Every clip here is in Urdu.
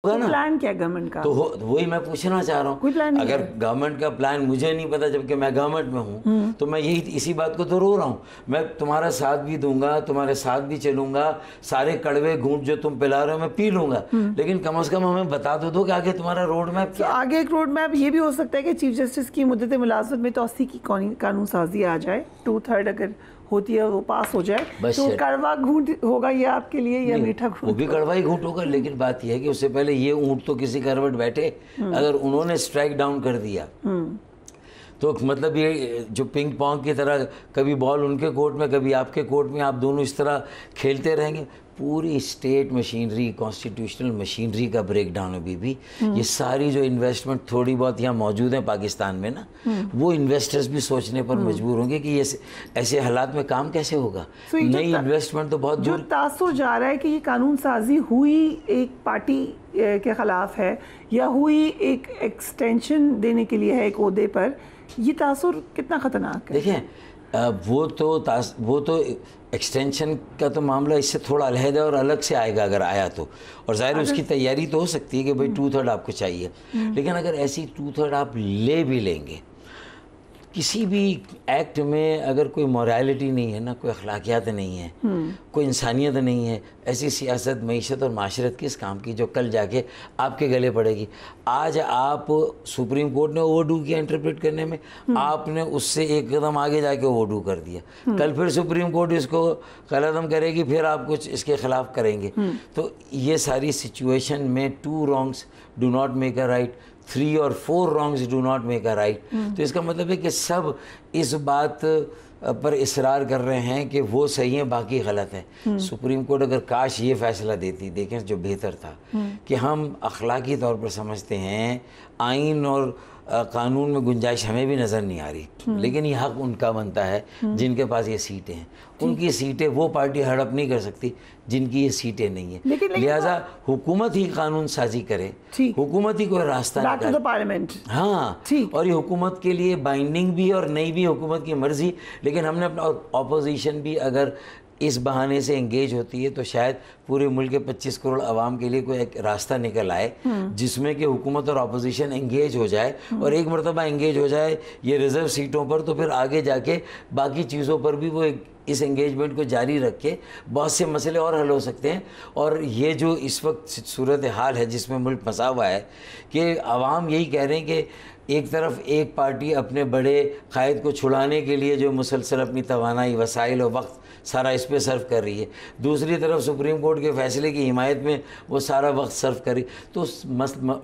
ہوگا نا. پلان کیا گورنمنٹ کا؟ تو وہی میں پوچھنا چاہ رہا ہوں. اگر گورنمنٹ کا پلان مجھے نہیں پتا جبکہ میں گورنمنٹ میں ہوں تو میں اسی بات کو تو رو رہا ہوں. میں تمہارا ساتھ بھی دوں گا, تمہارے ساتھ بھی چلوں گا, سارے کڑوے گھونٹ جو تم پلا رہے ہو میں پی لوں گا, لیکن کم از کم ہمیں بتا تو دو کہ آگے تمہارا روڈ میپ کیا. آگے ایک روڈ میپ یہ بھی ہو سکتا ہے کہ چیف جسٹس کی مدت ملازمت میں توسیع کی قانون سازی آ جائے, 2/3 اگر ہوتی ہے وہ پاس ہو جائے تو کڑوا گھونٹ ہوگا یہ آپ کے لیے یا میٹھا گھونٹ؟ وہ بھی کڑوا ہی گھونٹ ہوگا, لیکن بات یہ ہے کہ اس سے پہلے یہ اونٹ تو کسی کروٹ بیٹھے, اگر انہوں نے اسٹرائک ڈاؤن کر دیا تو مطلب یہ جو پنگ پونگ کی طرح کبھی بال ان کے کورٹ میں کبھی آپ کے کورٹ میں, آپ دونوں اس طرح کھیلتے رہیں گے. پوری اسٹیٹ مشینری, کانسٹیٹیوشنل مشینری کا بریک ڈاؤن ہے بھی. یہ ساری جو انویسٹمنٹ تھوڑی بہت یہاں موجود ہیں پاکستان میں نا, وہ انویسٹرز بھی سوچنے پر مجبور ہوں گے کہ یہ ایسے حالات میں کام کیسے ہوگا. نئی انویسٹمنٹ تو بہت دور. جو تاثر جا رہا ہے کہ یہ قانون سازی ہوئی ایک پارٹی کے خلاف ہے یا ہوئی ایک ایکسٹینشن دینے کے لیے ہے ایک عہدے پر, یہ تاثر کتنا خطرناک ہے؟ دیکھیں وہ تو ایکسٹینشن کا تو معاملہ اس سے تھوڑا علیحدہ اور الگ سے آئے گا اگر آیا تو, اور ظاہر اس کی تیاری تو ہو سکتی ہے کہ بھائی 2/3 آپ کو چاہیے, لیکن اگر ایسی 2/3 آپ لے بھی لیں گے, کسی بھی ایکٹ میں اگر کوئی مورالٹی نہیں ہے نا, کوئی اخلاقیات نہیں ہے, کوئی انسانیت نہیں ہے, ایسی سیاست, معیشت اور معاشرت کس کام کی جو کل جا کے آپ کے گلے پڑے گی. آج آپ سپریم کورٹ نے اوور ڈو کیا انٹرپریٹ کرنے میں, آپ نے اس سے ایک قدم آگے جا کے اوور ڈو کر دیا, کل پھر سپریم کورٹ اس کو قلعدم کرے گی, پھر آپ کچھ اس کے خلاف کریں گے. تو یہ ساری سچویشن میں 2 wrongs do not make a right, 3 or 4 wrongs do not make a right. تو اس کا مطلب ہے کہ سب اس بات پر اصرار کر رہے ہیں کہ وہ صحیح ہیں باقی غلط ہیں. سپریم کورٹ اگر کاش یہ فیصلہ دیتی, دیکھیں جو بہتر تھا کہ ہم اخلاقی طور پر سمجھتے ہیں, آئین اور قانون میں گنجائش ہمیں بھی نظر نہیں آ رہی, لیکن یہ حق ان کا بنتا ہے جن کے پاس یہ سیٹیں ہیں. ان کی سیٹیں وہ پارٹی ہڑپ نہیں کر سکتی جن کی یہ سیٹیں نہیں ہیں, لہٰذا حکومت ہی قانون سازی کرے, حکومت ہی کوئی راستہ نکالے. ہاں, اور یہ حکومت کے لیے بائنڈنگ بھی اور نہیں بھی حکومت کی مرضی, لیکن ہم نے اپنا اپوزیشن بھی اگر اس بہانے سے انگیج ہوتی ہے تو شاید پورے ملک کے 25 کروڑ عوام کے لیے کوئی ایک راستہ نکل آئے جس میں کہ حکومت اور اپوزیشن انگیج ہو جائے, اور ایک مرتبہ انگیج ہو جائے یہ ریزرو سیٹوں پر تو پھر آگے جا کے باقی چیزوں پر بھی وہ اس انگیجمنٹ کو جاری رکھ کے بہت سے مسئلے اور حل ہو سکتے ہیں. اور یہ جو اس وقت صورتحال ہے جس میں ملک پھنسا ہوا ہے کہ عوام یہی کہہ رہے ہیں کہ ایک طرف ایک پارٹی اپنے بڑے قائد کو چھڑانے کے لیے جو مسلسل اپنی توانائی, وسائل اور وقت سارا اس پہ صرف کر رہی ہے, دوسری طرف سپریم کورٹ کے فیصلے کی حمایت میں وہ سارا وقت صرف کر رہی. تو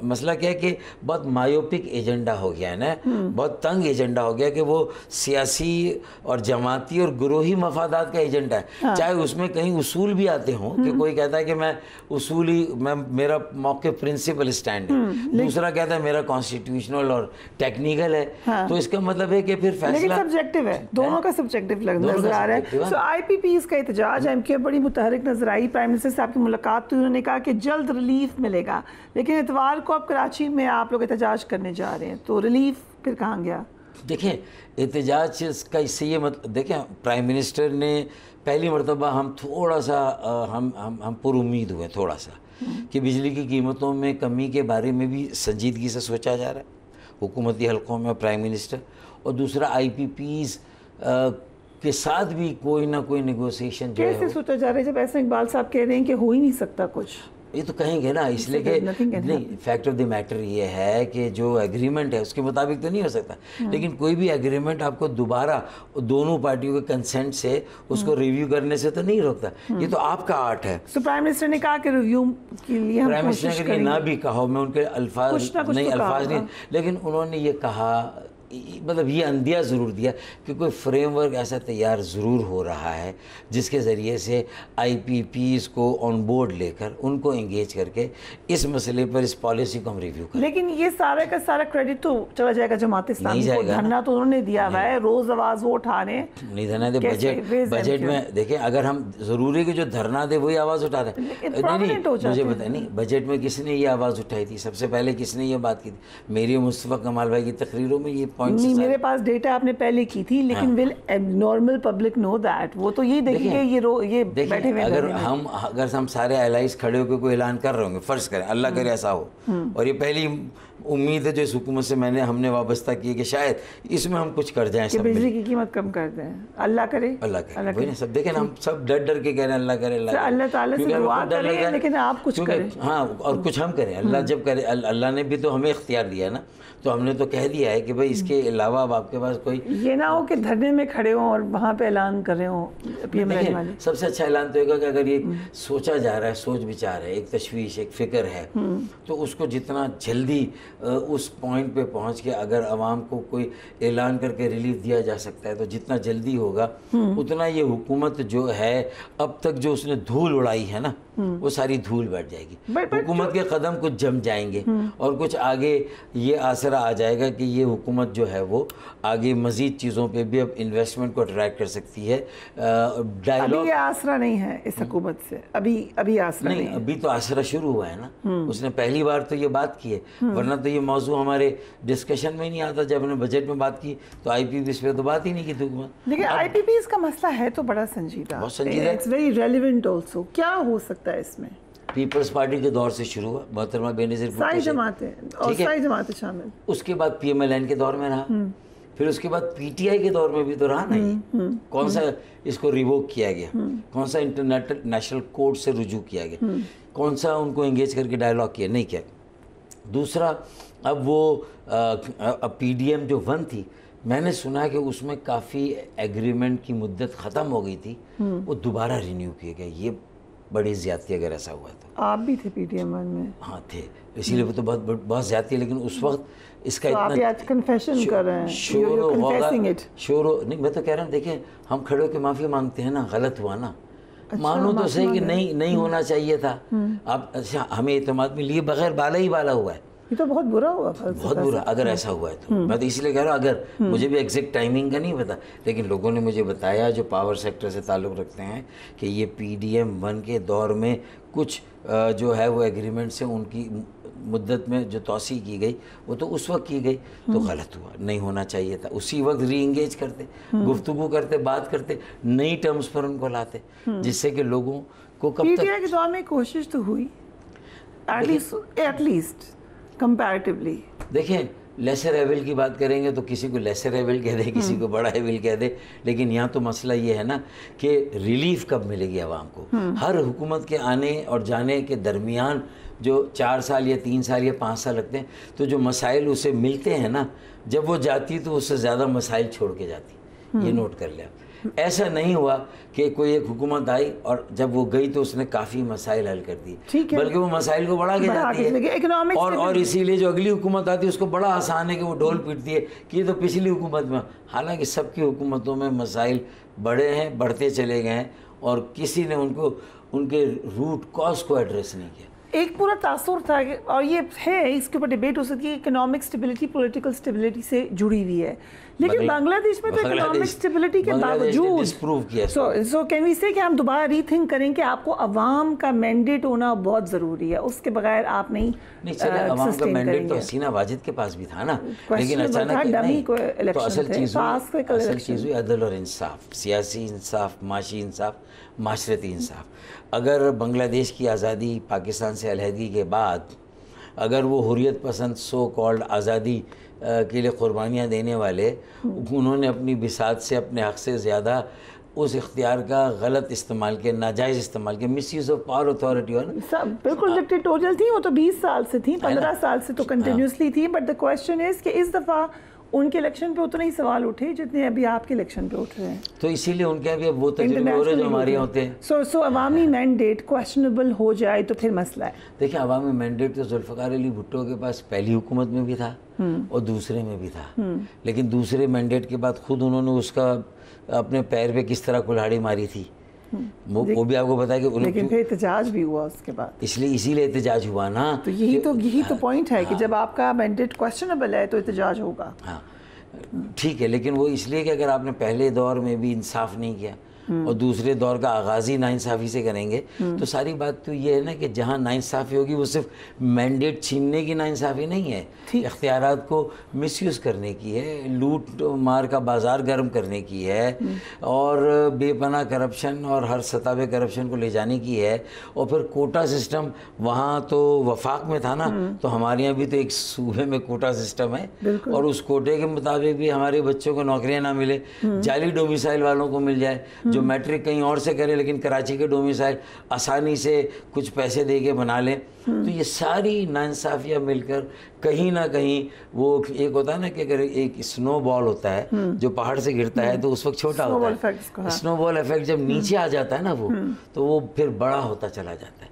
مسئلہ کیا ہے کہ بہت مایوپک ایجنڈا ہو گیا ہے نا, بہت تنگ ایجنڈا ہو گیا کہ وہ سیاسی اور جماعتی اور گروہی مفادات کا ایجنڈا ہے, چاہے اس میں کہیں اصول بھی آتے ہوں کہ کوئی کہتا ہے کہ میں اصولی میرا موقف پرنسپل اسٹینڈ ہے, دوسرا کہتا ہے میرا کانسٹیٹیوشنل اور ٹیکنیکل ہے. تو اس کا مطلب ہے کہ پھر فیصلہ سبجیکٹو ہے, دونوں کا سبجیکٹو نظر آ رہا ہے. سو آئی پی پیز کا احتجاج ایم کیو بڑی متحرک نظر آئی. پرائم منسٹر سے آپ کی ملاقات تو انہوں نے کہا کہ جلد ریلیف ملے گا, لیکن اتوار کو اب کراچی میں آپ لوگ احتجاج کرنے جا رہے ہیں, تو ریلیف پھر کہاں گیا؟ دیکھیں احتجاج کا اس سے یہ مطلب, دیکھیں پرائم منسٹر نے پہلی مرتبہ ہم تھوڑا سا ہم پر امید ہوئے تھوڑا سا کہ بجلی کی قیمتوں میں کمی کے بارے میں بھی سنجیدگی سے سوچا جا رہا ہے حکومتی حلقوں میں پرائم منسٹر, اور دوسرا آئی پی پیز کے ساتھ بھی کوئی نہ کوئی نیگوسیشن جو ہے کیسے سوچا جا رہا ہے جب ایسا اقبال صاحب کہہ رہے ہیں کہ ہو ہی نہیں سکتا کچھ. یہ تو کہیں گے نا, اس لیے کہ نہیں, فیکٹ آف دی میٹر یہ ہے کہ جو ایگریمنٹ ہے اس کے مطابق تو نہیں ہو سکتا, لیکن کوئی بھی ایگریمنٹ آپ کو دوبارہ دونوں پارٹیوں کے کنسنٹ سے اس کو ریویو کرنے سے تو نہیں روکتا, یہ تو آپ کا آرٹ ہے. تو پرائم منسٹر نے کہا کہ ریویو کے لیے ہم پرائم منسٹر نے نہ بھی کہا, میں ان کے الفاظ نہیں, لیکن انہوں نے یہ کہا, مطلب یہ اندیا ضرور دیا کہ کوئی فریم ورک ایسا تیار ضرور ہو رہا ہے جس کے ذریعے سے آئی پی پیز کو آن بورڈ لے کر ان کو انگیج کر کے اس مسئلے پر اس پالیسی کو ہم ریویو کریں. لیکن یہ سارا کا سارا کریڈٹ تو چلا جائے گا جماعت اسلامی کو, دھرنا تو انہوں نے دیا ہوا ہے, روز آواز وہ اٹھا رہے ہیں, نہیں دھرنا دے. بجٹ میں دیکھیں اگر ہم ضروری کہ جو دھرنا دے وہی آواز اٹھا دیں, نہیں مجھے بتائیں, نہیں بجٹ میں کس نے یہ آواز اٹھائی تھی, سب سے پہلے کس نے یہ بات کی تھی؟ میری مصطفیٰ کمال بھائی کی تقریروں میں یہ پوائنٹ نہیں میرے پاس ڈیٹا آپ نے پہلے کی تھی لیکن ول نارمل پبلک نو دیٹ, وہ تو یہ دیکھیں گے یہ بیٹھے ہوئے اگر ہم سارے الائز کھڑے ہو کے کوئی اعلان کر رہے ہوں گے, فرض کریں اللہ کرے ایسا ہو, اور یہ پہلی امید ہے جو اس حکومت سے ہم نے وابستہ کی ہے کہ شاید اس میں ہم کچھ کر جائیں, کہ بجلی کی قیمت کم کر دیں, اللہ کرے وہی نا سب دیکھیں ہم سب ڈر کے کہہ رہے ہیں اللہ کرے اللہ تعالیٰ سے دعا کریں لیکن آپ کچھ کریں. ہاں اور کچھ ہم کریں, اللہ جب کرے, اللہ نے بھی تو ہمیں اختیار دیا نا, تو ہم نے تو کہہ دیا ہے کہ بھائی اس کے علاوہ اب آپ کے پاس کوئی یہ نہ ہو کہ دھرنے میں کھڑے ہوں اور وہاں پہ اعلان کر رہے ہوں. سب سے اچھا اعلان تو ہوگا کہ اگر یہ سوچا جا رہا ہے, سوچ بچار ہے, ایک تشویش ایک فکر ہے, تو اس کو جتنا جلدی اس پوائنٹ پہ پہنچ کے اگر عوام کو کوئی اعلان کر کے ریلیف دیا جا سکتا ہے تو جتنا جلدی ہوگا اتنا یہ حکومت جو ہے اب تک جو اس نے دھول اڑائی ہے نا وہ ساری دھول بیٹھ جائے گی. حکومت کے قدم کچھ جم جائیں گے اور کچھ آگے یہ آسرا آ جائے گا کہ یہ حکومت جو ہے وہ آگے مزید چیزوں پہ بھی اب انویسٹمنٹ کو اٹریکٹ کر سکتی ہے. ابھی آسرا نہیں ہے اس حکومت سے, ابھی آسرا نہیں, ابھی تو آسرا شروع ہوا ہے نا. اس نے پہلی بار تو یہ بات کی ہے, ورنہ تو یہ موضوع ہمارے ڈسکشن میں نہیں آتا. جب ہم نے بجٹ میں بات کی تو آئی پی پی اس پہ تو بات ہی نہیں کی تھی حکومت. لیکن آئی پی پی اس کا مسئلہ ہے تو بڑا سنجیدہ, بہت سنجیدہ, اٹس ویری ریلیونٹ آلسو. کیا ہو سکتا ہے اس میں؟ پیپلز پارٹی کے دور سے شروع ہوا, محترمہ بے نظیر ساری جماعتیں اور ساری جماعتیں شامل. اس کے بعد پی ایم ایل این کے دور میں رہا, پھر اس کے بعد پی ٹی آئی کے دور میں بھی تو رہا نہیں. کون سا اس کو ریووک کیا گیا, کون سا انٹرنیشنل کورٹ سے رجوع کیا گیا, کون سا ان کو انگیج کر کے ڈائلاگ کیا, نہیں کیا. دوسرا اب وہ پی ڈی ایم جو 1 تھی, میں نے سنا کہ اس میں کافی ایگریمنٹ کی مدت ختم ہو گئی تھی, وہ دوبارہ رینیو کیے گئے. یہ بڑی زیادتی اگر ایسا ہوا تو. آپ بھی تھے پی ٹی ایم 1 میں؟ ہاں تھے, اسی لیے وہ تو بہت زیادتی ہے. لیکن اس وقت اس کا اتنا آپ کنفیشن کر رہے ہیں, شور و غوغا, نہیں میں تو کہہ رہا ہوں دیکھیں ہم کھڑے ہو کے معافی مانگتے ہیں نا, غلط ہوا نا, مانو تو صحیح کہ نہیں ہونا چاہیے تھا. آپ ہمیں اعتماد میں لیے بغیر بالا ہی بالا ہوا ہے. یہ تو بہت برا ہوا, بہت برا اگر ایسا ہوا ہے تو. میں تو اس لیے کہہ رہا ہوں, اگر مجھے بھی ایگزیکٹ ٹائمنگ کا نہیں پتا, لیکن لوگوں نے مجھے بتایا جو پاور سیکٹر سے تعلق رکھتے ہیں کہ یہ پی ڈی ایم 1 کے دور میں کچھ جو ہے وہ ایگریمنٹ سے ان کی مدت میں جو توسیع کی گئی وہ تو اس وقت کی گئی, تو غلط ہوا, نہیں ہونا چاہیے تھا. اسی وقت ری انگیج کرتے, گفتگو کرتے, بات کرتے, نئی ٹرمز پر ان کو لاتے, جس سے کہ لوگوں کو کب تک. پی ٹی آئی کے دور میں کوشش تو ہوئی ایٹ لیسٹ کمپیریٹیولی. دیکھیں لیسر ایول کی بات کریں گے تو کسی کو لیسر ایول کہہ دے, کسی کو بڑا ایول کہہ دے, لیکن یہاں تو مسئلہ یہ ہے نا کہ ریلیف کب ملے گی عوام کو. ہر حکومت کے آنے اور جانے کے درمیان جو 4 سال یا 3 سال یا 5 سال لگتے ہیں, تو جو مسائل اسے ملتے ہیں نا, جب وہ جاتی تو اس سے زیادہ مسائل چھوڑ کے جاتی. یہ نوٹ کر لیں. ایسا نہیں ہوا کہ کوئی ایک حکومت آئی اور جب وہ گئی تو اس نے کافی مسائل حل کر دی, بلکہ وہ مسائل کو بڑھا کے جاتی ہے. اور اسی لیے جو اگلی حکومت آتی ہے اس کو بڑا آسان ہے کہ وہ ڈھول پیٹتی ہے کہ یہ تو پچھلی حکومت میں. حالانکہ سب کی حکومتوں میں مسائل بڑے ہیں, بڑھتے چلے گئے ہیں, اور کسی نے ان کے روٹ کاز کو ایڈریس نہیں کیا. ایک پورا تاثر تھا, اور یہ ہے اس کے اوپر ڈیبیٹ ہو سکتی ہے, اکنامک اسٹیبلٹی پولیٹیکل اسٹیبلٹی سے جڑی ہوئی ہے. لیکن بنگلہ دیش میں تو اکنامک اسٹیبلٹی کے باوجود سو کین وی سے کہ ہم دوبارہ ری تھنک کریں کہ آپ کو عوام کا مینڈیٹ ہونا بہت ضروری ہے, اس کے بغیر آپ نہیں عوام کا مینڈیٹ تو حسینہ واجد کے پاس بھی تھا نا, لیکن اچانک نہیں. تو اصل چیز ہوئی عدل اور انصاف, سیاسی انصاف, معاشی انصاف, معاشرتی انصاف. اگر بنگلہ دیش کی آزادی پاکستان سے علیحدگی کے بعد اگر وہ حریت پسند سو کالڈ آزادی کے لیے قربانیاں دینے والے, انہوں نے اپنی بساط سے اپنے حق سے زیادہ اس اختیار کا غلط استعمال کیا, ناجائز استعمال کیا, مس یوز آف پاور اتھارٹی. بالکل ڈکٹیٹوریل تھی وہ تو 20 سال سے تھی, 15 سال سے تو کنٹینیوسلی تھی. بٹ دا کویسچن از کہ اس دفعہ ان کے الیکشن پہ اتنے ہی سوال اٹھے جتنے ابھی آپ کے الیکشن پہ اٹھ رہے ہیں, تو اسی لیے ان کے ابھی وہ تجربے ہو رہے جو ہمارے یہاں ہوتے ہیں. سو عوامی مینڈیٹ کویشنیبل ہو جائے تو پھر مسئلہ ہے. دیکھیں عوامی مینڈیٹ تو ذوالفقار علی بھٹو کے پاس پہلی حکومت میں بھی تھا اور دوسرے میں بھی تھا, لیکن دوسرے مینڈیٹ کے بعد خود انہوں نے اس کا اپنے پیر پہ کس طرح کلہاڑی ماری تھی, وہ بھی آپ کو پتا ہے کہ لیکن پھر احتجاج بھی ہوا اس کے بعد. اسی لیے احتجاج ہوا نا. تو یہی تو پوائنٹ ہے کہ جب آپ کا مینڈیٹ کویشنیبل ہے تو احتجاج ہوگا. ہاں ٹھیک ہے, لیکن وہ اس لیے کہ اگر آپ نے پہلے دور میں بھی انصاف نہیں کیا اور دوسرے دور کا آغاز ہی ناانصافی سے کریں گے تو ساری بات تو یہ ہے نا کہ جہاں ناانصافی ہوگی وہ صرف مینڈیٹ چھیننے کی ناانصافی نہیں ہے, اختیارات کو مس یوز کرنے کی ہے, لوٹ مار کا بازار گرم کرنے کی ہے, اور بے پناہ کرپشن اور ہر سطح پہ کرپشن کو لے جانے کی ہے. اور پھر کوٹا سسٹم وہاں تو وفاق میں تھا نا, تو ہمارے یہاں بھی تو ایک صوبے میں کوٹا سسٹم ہے, اور اس کوٹے کے مطابق بھی ہمارے بچوں کو نوکریاں نہ ملے, جعلی ڈومیسائل والوں کو مل جائے جو میٹرک کہیں اور سے کرے لیکن کراچی کے ڈومیسائل آسانی سے کچھ پیسے دے کے بنا لیں. تو یہ ساری ناانصافیاں مل کر کہیں نہ کہیں وہ ایک ہوتا ہے نا کہ اگر ایک سنو بال ہوتا ہے جو پہاڑ سے گرتا ہے تو اس وقت چھوٹا ہوتا ہے, سنو بال ایفیکٹ جب نیچے آ جاتا ہے نا وہ تو وہ پھر بڑا ہوتا چلا جاتا ہے.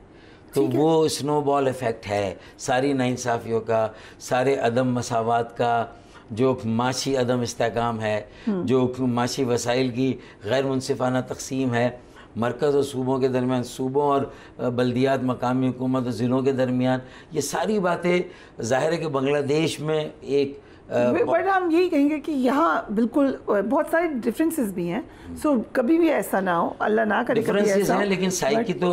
تو وہ سنو بال ایفیکٹ ہے ساری ناانصافیوں کا, سارے عدم مساوات کا, جو معاشی عدم استحکام ہے, جو معاشی وسائل کی غیر منصفانہ تقسیم ہے, مرکز اور صوبوں کے درمیان, صوبوں اور بلدیات مقامی حکومت اور ضلعوں کے درمیان, یہ ساری باتیں ظاہر ہے کہ بنگلہ دیش میں ایک بٹ ہم یہی کہیں گے کہ یہاں بالکل بہت سارے ڈفرینسز بھی ہیں, سو کبھی بھی ایسا نہ ہو, اللہ نہ کرے ڈفرینسز ہیں, لیکن سائیکی تو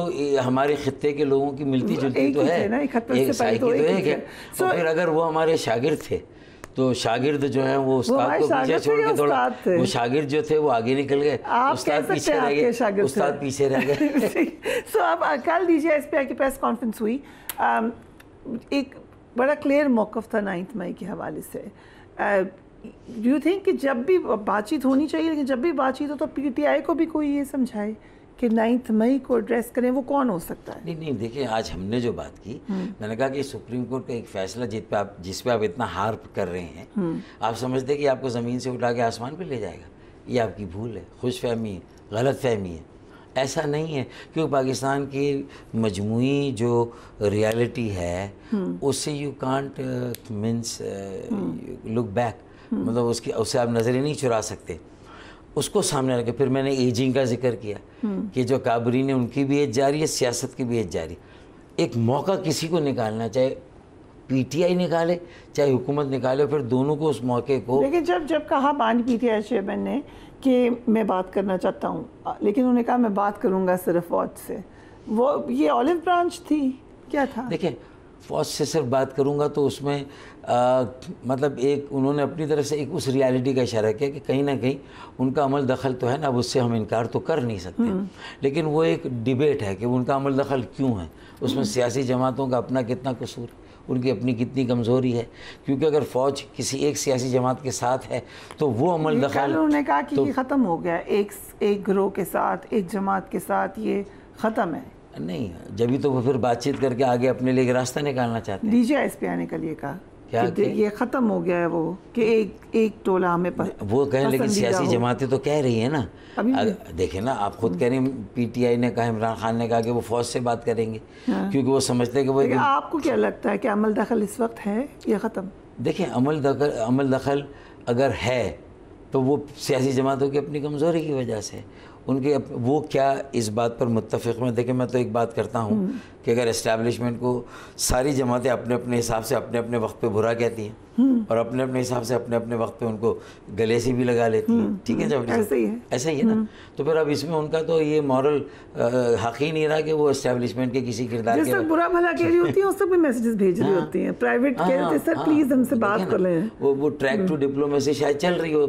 ہمارے خطے کے لوگوں کی ملتی جلتی تو ہے, ایک سائیکی تو ایک ہے. تو پھر اگر وہ ہمارے شاگرد تھے تو شاگرد جو ہیں وہ استاد کو پیچھے چھوڑ کے تھوڑا, وہ شاگرد جو تھے وہ آگے نکل گئے, استاد پیچھے رہ گئے, استاد پیچھے رہ گئے. سو اب کل دیجیے ایس پی آئی کی پریس کانفرنس ہوئی, ایک بڑا کلیئر موقف تھا 9 مئی کے حوالے سے. ڈو یو تھنک کہ جب بھی بات چیت ہونی چاہیے, لیکن جب بھی بات چیت ہو تو پی ٹی آئی کو بھی کوئی یہ سمجھائے کہ 9 مئی کو ایڈریس کریں, وہ کون ہو سکتا ہے؟ نہیں دیکھیں, آج ہم نے جو بات کی, میں نے کہا کہ سپریم کورٹ کا ایک فیصلہ جس پہ آپ اتنا ہارپ کر رہے ہیں, آپ سمجھتے کہ آپ کو زمین سے اٹھا کے آسمان پہ لے جائے گا, یہ آپ کی بھول ہے, خوش فہمی ہے, غلط فہمی ہے. ایسا نہیں ہے, کیونکہ پاکستان کی مجموعی جو ریالٹی ہے اس سے you can't means look back, مطلب اس سے آپ نظریں نہیں چرا سکتے. اس کو سامنے رکھے. پھر میں نے ایجنگ کا ذکر کیا کہ جو کابرین ہیں ان کی بھی ایج جاری ہے, سیاست کی بھی ایج جاری. ایک موقع کسی کو نکالنا, چاہے پی ٹی آئی نکالے چاہے حکومت نکالے, پھر دونوں کو اس موقع کو. لیکن جب کہا بانی پی ٹی آئی چیئرمین نے کہ میں بات کرنا چاہتا ہوں, لیکن انہوں نے کہا میں بات کروں گا صرف فوج سے, وہ یہ اولیو برانچ تھی کیا تھا؟ دیکھیں, فوج سے صرف بات کروں گا تو اس میں مطلب ایک انہوں نے اپنی طرف سے ایک اس ریالٹی کا اشارہ کیا کہ کہیں نہ کہیں ان کا عمل دخل تو ہے نا, اب اس سے ہم انکار تو کر نہیں سکتے, لیکن وہ ایک ڈیبیٹ ہے کہ ان کا عمل دخل کیوں ہے, اس میں سیاسی جماعتوں کا اپنا کتنا قصور ہے, ان کی اپنی کتنی کمزوری ہے. کیونکہ اگر فوج کسی ایک سیاسی جماعت کے ساتھ ہے تو وہ عمل دخل, انہوں نے کہا کہ یہ ختم ہو گیا, ایک گروہ کے ساتھ, ایک جماعت کے ساتھ یہ ختم ہے. نہیں, جبھی تو وہ پھر بات چیت کر کے آگے اپنے لیے ایک راستہ نکالنا چاہتے ہیں. ڈی جی ایس پی آنے کا یہ کہا کہ یہ ختم ہو گیا ہے, وہ کہ ایک ٹولہ ہمیں وہ کہیں, لیکن سیاسی جماعتیں تو کہہ رہی ہیں نا. دیکھیں نا, آپ خود کہہ رہے ہیں, پی ٹی آئی نے کہا, عمران خان نے کہا کہ وہ فوج سے بات کریں گے کیونکہ وہ سمجھتے ہیں کہ وہ. آپ کو کیا لگتا ہے کہ عمل دخل اس وقت ہے یا ختم؟ دیکھیں, عمل دخل اگر ہے تو وہ سیاسی جماعتوں کی اپنی کمزوری کی وجہ سے, ان کے وہ کیا اس بات پر متفق میں. دیکھیں, میں تو ایک بات کرتا ہوں کہ اگر اسٹیبلشمنٹ کو ساری جماعتیں اپنے اپنے حساب سے اپنے اپنے وقت پہ برا کہتی ہیں اور اپنے اپنے حساب سے اپنے اپنے وقت پہ ان کو گلے سے بھی لگا لیتی ہیں, ٹھیک ہے, جب ایسا ہی ہے نا, تو پھر اب اس میں ان کا تو یہ مورل حق ہی نہیں رہا کہ وہ اسٹیبلشمنٹ کے کسی کردار کے, جس تک برا بھلا کہہ رہی ہوتی ہیں اس تک بھی میسیجز بھیج رہی ہوتی ہیں, پرائیویٹ کہہ رہے تھے سر پلیز ہم سے بات کر لیں, وہ ٹریک ٹو ڈپلومیسی شاید چل رہی ہو,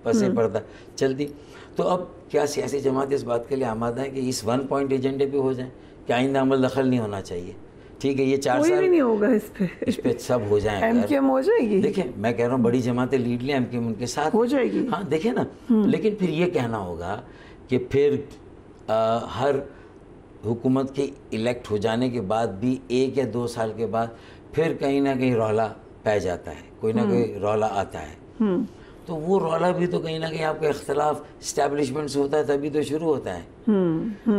پسے پردہ چلتی. تو اب کیا سیاسی جماعت اس بات کے لیے آمادہ ہے کہ اس 1 پوائنٹ ایجنڈے پہ ہو جائیں کہ آئندہ عمل دخل نہیں ہونا چاہیے؟ ٹھیک ہے, یہ 4 سال نہیں ہوگا اس پہ سب ہو جائیں. ایم کیو ایم ہو جائے گی. دیکھیں, میں کہہ رہا ہوں بڑی جماعتیں لیڈ لیں, ایم کیو ایم ان کے ساتھ ہو جائے گی. ہاں دیکھیں نا, لیکن پھر یہ کہنا ہوگا کہ پھر ہر حکومت کے الیکٹ ہو جانے کے بعد بھی 1 یا 2 سال کے بعد پھر کہیں نہ کہیں رولا پہ جاتا ہے, کوئی نہ کوئی رولا آتا ہے. تو وہ رولا بھی تو کہیں نہ کہیں آپ کا اختلاف اسٹیبلشمنٹ سے ہوتا ہے, تبھی تو شروع ہوتا ہے.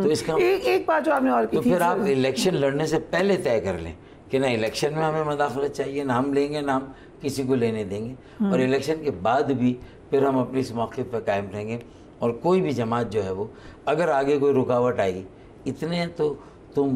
تو اس کا ایک بات جو آپ نے اور کی تھی, تو پھر آپ الیکشن لڑنے سے پہلے طے کر لیں کہ نہ الیکشن میں ہمیں مداخلت چاہیے, نہ ہم لیں گے نہ ہم کسی کو لینے دیں گے, اور الیکشن کے بعد بھی پھر ہم اپنی اس موقف پہ قائم رہیں گے. اور کوئی بھی جماعت جو ہے وہ اگر آگے کوئی رکاوٹ آئے گی, اتنے تو تم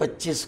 25